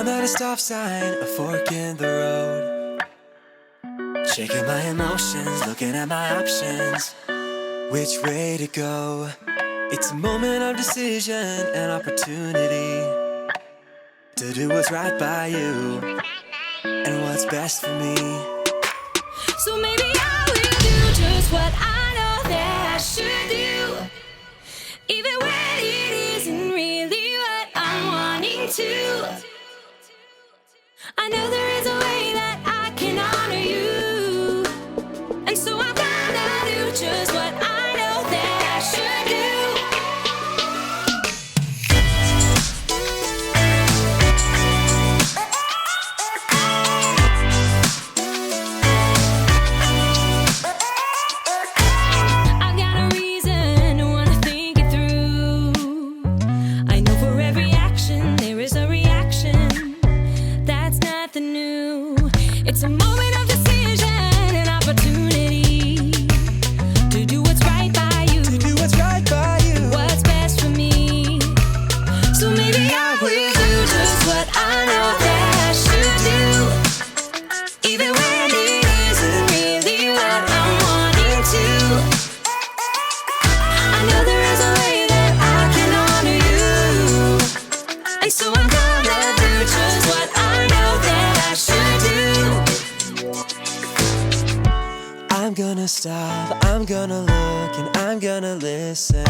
I'm at a stop sign, a fork in the road. Shaking my emotions, looking at my options. Which way to go? It's a moment of decision and opportunity to do what's right by you and what's best for me. So maybe I will do just what I know that I should do, even when it isn't really what I'm wanting to. I know there is a way that I can honor you, and so I'm gonna do just what I know that I should do. I've got a reason to wanna think it through. I know for every action there is a reaction. That's nothing new. It's a moment of decision and opportunity to do what's right by you, To do what's right by you. what's best for me. So maybe I will do just what I know that I should do, even when it isn't really what I'm wanting to. I know there is a way that I can honor you, and so I'm gonna do just what I know that I should do. I'm gonna stop, I'm gonna look, and I'm gonna listen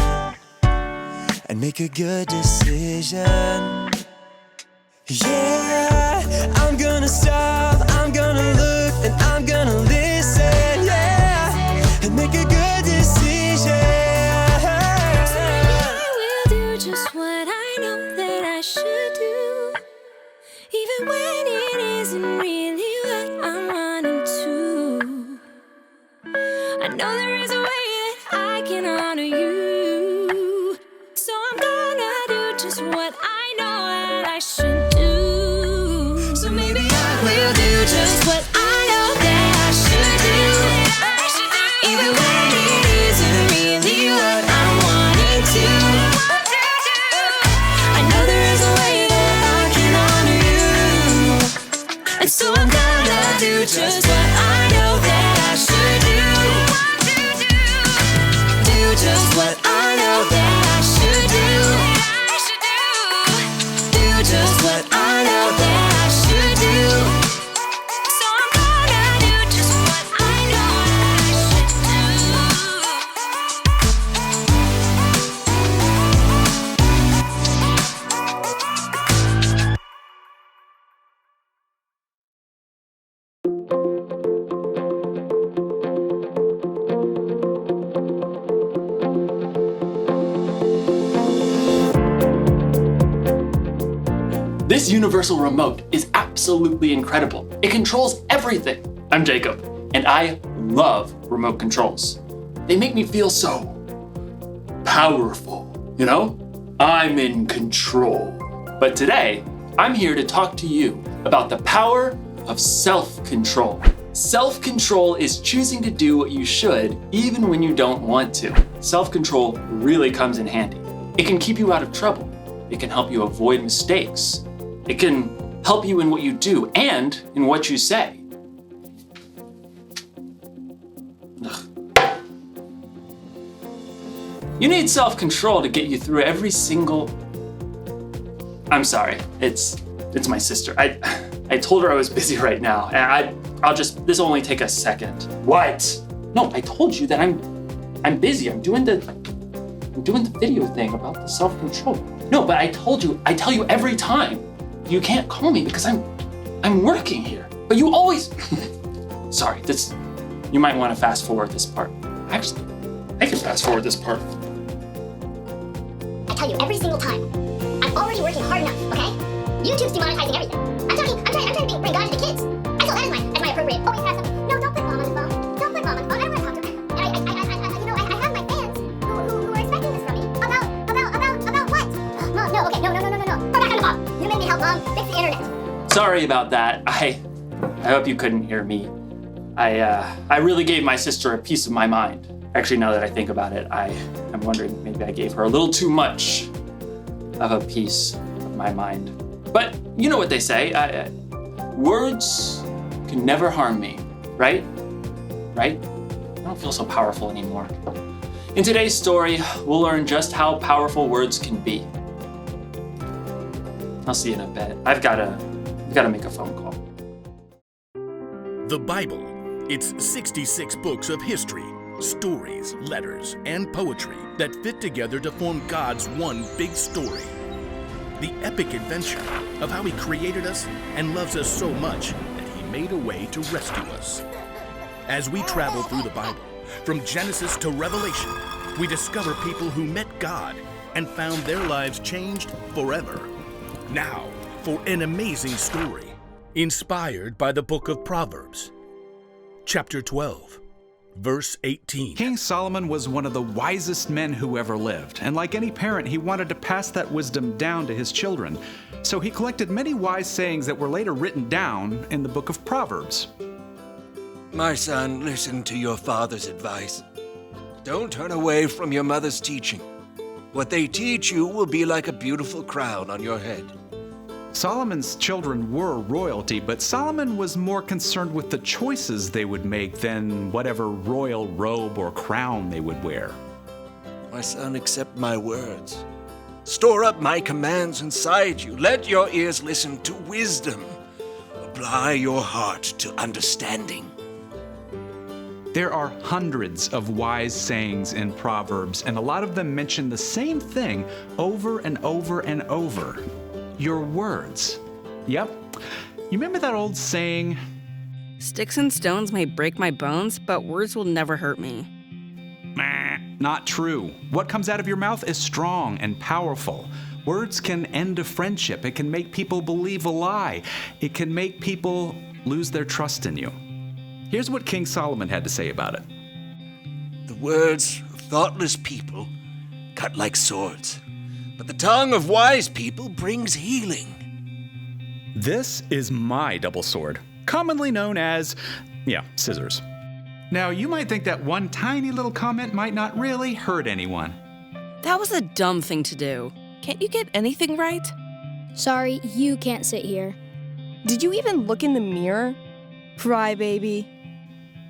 and make a good decision. Yeah, I'm gonna stop, I'm gonna look, and I'm gonna listen, yeah, and make a good decision. I will do just what I know that I should do, even when it isn't really what I'm wanting to. I know there is a way that I can honor you, so I'm gonna do just what I know that I should do. So maybe I will do just what I know that I should do, even when it isn't really what I'm wanting to. I know there is a way that I can honor you, and so I'm gonna do just what I know that I should do. Do just what I know that I should do. Do just what I know that I should do. So I'm gonna do just what I know that I should This universal remote is absolutely incredible. It controls everything. I'm Jacob, and I love remote controls. They make me feel so powerful, you know? I'm in control. But today, I'm here to talk to you about the power of self-control. Self-control is choosing to do what you should even when you don't want to. Self-control really comes in handy. It can keep you out of trouble. It can help you avoid mistakes. It can help you in what you do and in what you say. Ugh. You need self-control to get you through every single... I'm sorry, it's my sister. I told her I was busy right now, and this'll only take a second. What? No, I told you that I'm busy. I'm doing the video thing about the self-control. No, but I tell you every time. You can't call me because I'm working here. But you always... Sorry, you might want to fast forward this part. Actually, I can fast forward this part. I tell you every single time, I'm already working hard enough, okay? YouTube's demonetizing everything. I'm trying to bring God to the kids. I feel that as my appropriate. Always have something. No, don't put mom on the phone. Don't put mom on the phone. I don't want to talk to her. And I have my fans who are expecting this from me. About what? Mom, no, okay, no. Go back on the phone. You made me help mom fix the internet. Sorry about that. I hope you couldn't hear me. I really gave my sister a piece of my mind. Actually, now that I think about it, I'm wondering maybe I gave her a little too much of a piece of my mind. But you know what they say, words can never harm me, right? Right? I don't feel so powerful anymore. In today's story, we'll learn just how powerful words can be. I'll see you in a bit. I've gotta make a phone call. The Bible. It's 66 books of history, stories, letters, and poetry that fit together to form God's one big story. The epic adventure of how He created us and loves us so much that He made a way to rescue us. As we travel through the Bible, from Genesis to Revelation, we discover people who met God and found their lives changed forever. Now, for an amazing story, inspired by the book of Proverbs. Chapter 12, verse 18. King Solomon was one of the wisest men who ever lived, and like any parent, he wanted to pass that wisdom down to his children. So he collected many wise sayings that were later written down in the book of Proverbs. My son, listen to your father's advice. Don't turn away from your mother's teaching. What they teach you will be like a beautiful crown on your head. Solomon's children were royalty, but Solomon was more concerned with the choices they would make than whatever royal robe or crown they would wear. My son, accept my words. Store up my commands inside you. Let your ears listen to wisdom. Apply your heart to understanding. There are hundreds of wise sayings in Proverbs, and a lot of them mention the same thing over and over and over. Your words. Yep. You remember that old saying? Sticks and stones may break my bones, but words will never hurt me. Not true. What comes out of your mouth is strong and powerful. Words can end a friendship. It can make people believe a lie. It can make people lose their trust in you. Here's what King Solomon had to say about it. The words of thoughtless people cut like swords, but the tongue of wise people brings healing. This is my double sword, commonly known as, scissors. Now, you might think that one tiny little comment might not really hurt anyone. That was a dumb thing to do. Can't you get anything right? Sorry, you can't sit here. Did you even look in the mirror? Crybaby.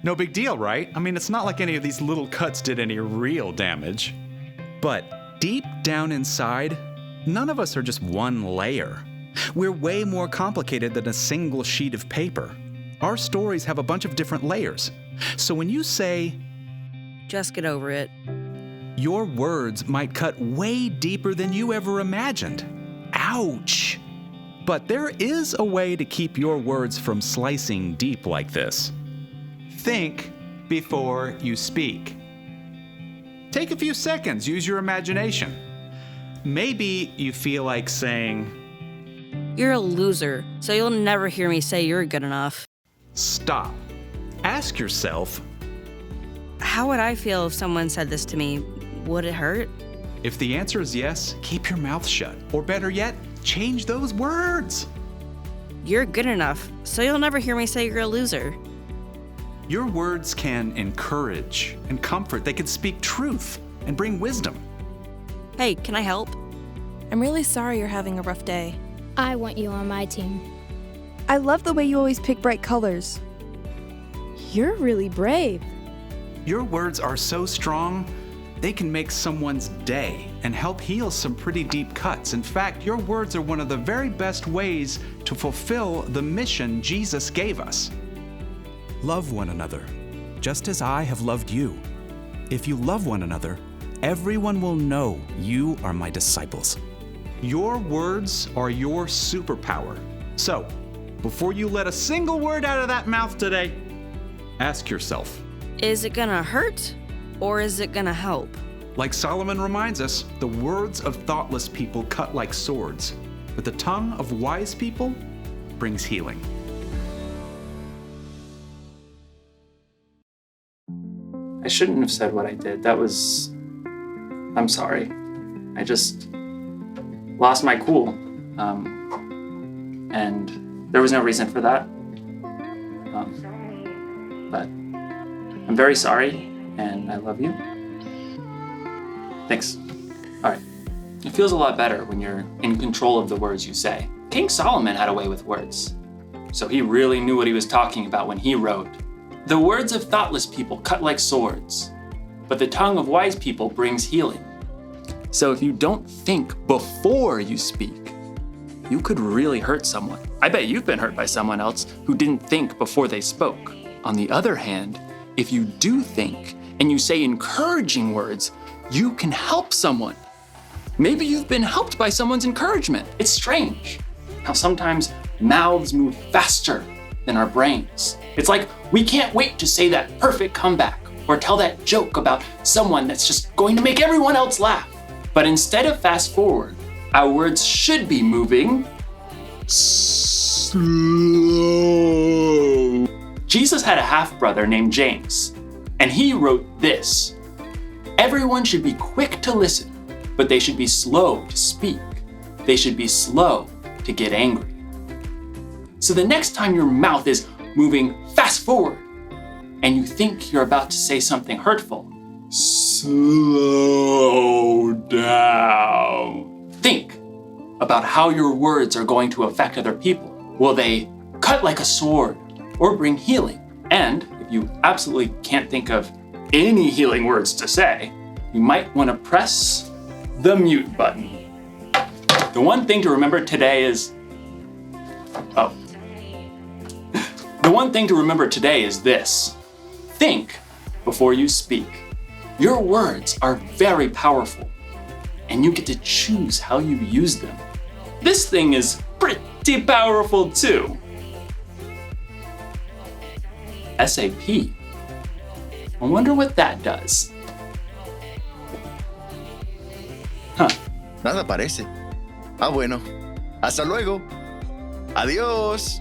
No big deal, right? I mean, it's not like any of these little cuts did any real damage. But deep down inside, none of us are just one layer. We're way more complicated than a single sheet of paper. Our stories have a bunch of different layers. So when you say, just get over it, your words might cut way deeper than you ever imagined. Ouch! But there is a way to keep your words from slicing deep like this. Think before you speak. Take a few seconds, use your imagination. Maybe you feel like saying, you're a loser, so you'll never hear me say you're good enough. Stop. Ask yourself, how would I feel if someone said this to me? Would it hurt? If the answer is yes, keep your mouth shut. Or better yet, change those words. You're good enough, so you'll never hear me say you're a loser. Your words can encourage and comfort. They can speak truth and bring wisdom. Hey, can I help? I'm really sorry you're having a rough day. I want you on my team. I love the way you always pick bright colors. You're really brave. Your words are so strong, they can make someone's day and help heal some pretty deep cuts. In fact, your words are one of the very best ways to fulfill the mission Jesus gave us. Love one another, just as I have loved you. If you love one another, everyone will know you are my disciples. Your words are your superpower. So, before you let a single word out of that mouth today, ask yourself, is it gonna hurt or is it gonna help? Like Solomon reminds us, the words of thoughtless people cut like swords, but the tongue of wise people brings healing. I shouldn't have said what I did. I'm sorry. I just lost my cool. And there was no reason for that. But I'm very sorry, and I love you. Thanks. All right. It feels a lot better when you're in control of the words you say. King Solomon had a way with words, so he really knew what he was talking about when he wrote, "The words of thoughtless people cut like swords, but the tongue of wise people brings healing." So if you don't think before you speak, you could really hurt someone. I bet you've been hurt by someone else who didn't think before they spoke. On the other hand, if you do think and you say encouraging words, you can help someone. Maybe you've been helped by someone's encouragement. It's strange how sometimes mouths move faster than our brains. It's like we can't wait to say that perfect comeback or tell that joke about someone that's just going to make everyone else laugh. But instead of fast forward, our words should be moving slow. Jesus had a half-brother named James, and he wrote this: "Everyone should be quick to listen, but they should be slow to speak. They should be slow to get angry." So the next time your mouth is moving fast forward and you think you're about to say something hurtful, slow down. Think about how your words are going to affect other people. Will they cut like a sword or bring healing? And if you absolutely can't think of any healing words to say, you might want to press the mute button. The one thing to remember today is, The one thing to remember today is this: think before you speak. Your words are very powerful, and you get to choose how you use them. This thing is pretty powerful too. SAP. I wonder what that does. Nada parece. Ah, bueno. Hasta luego. Adiós.